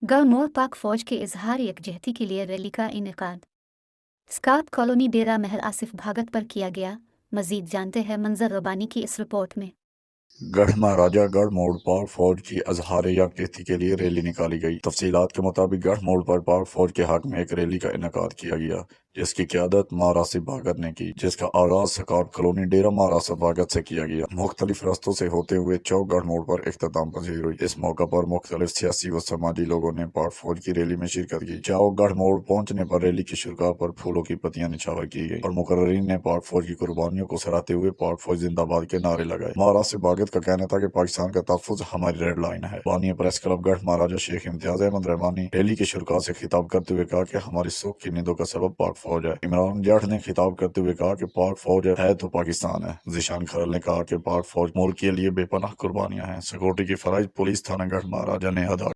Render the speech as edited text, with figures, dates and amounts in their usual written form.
गलमोड़ पाक फौज के इजहार यकजहती के लिए रैली का इनेकाद। स्काउट कॉलोनी डेरा महल आसिफ भागत पर किया गया। मजीद जानते हैं मंजर रबानी की इस रिपोर्ट में। गढ़ महाराजा गढ़ मोड़ पाक फौज की अजहार यकजहती के लिए रैली निकाली गई। तफसीलात के मुताबिक गढ़ मोड़ पर पाक फौज के हक में एक रैली का इनेकाद किया गया, जिसकी क़यादत महारासिफ भागत ने की, जिसका आगाज स्काउट कॉलोनी डेरा महारासिफ भागत से किया गया। मुख्तलिफ रस्तों से होते हुए चौक गढ़ मोड़ पर इख्तिताम पजीर हुई। इस मौका पर मुख्तलिफ सियासी व समाजी लोगों ने पाक फौज की रैली में शिरकत की। चौक गढ़ मोड़ पहुंचने पर रैली की शुरुआत पर फूलों की पत्तियां निछावर की गई और मुकर्रीन ने पाक फौज की कुर्बानियों को सराहते हुए पाक फौज जिंदाबाद के नारे लगाए। महारासिफ भागत का कहना था कि पाकिस्तान का तहफ़्फ़ुज़ हमारी रेड लाइन है। बानी प्रेस क्लब गढ़ महाराजा शेख इम्तियाज अहमद रहमानी रैली की शुरुआत से खिताब करते हुए कहा कि हमारी सुख की नींदों का सबब पाक फौज है। इमरान जाट ने खिताब करते हुए कहा कि पाक फौज है तो पाकिस्तान है। जीशान खरल ने कहा कि पाक फौज मुल्क के लिए बेपनाह कुर्बानियां हैं। सिक्योरिटी की फराइज पुलिस थाना गढ़ महाराजा ने अदा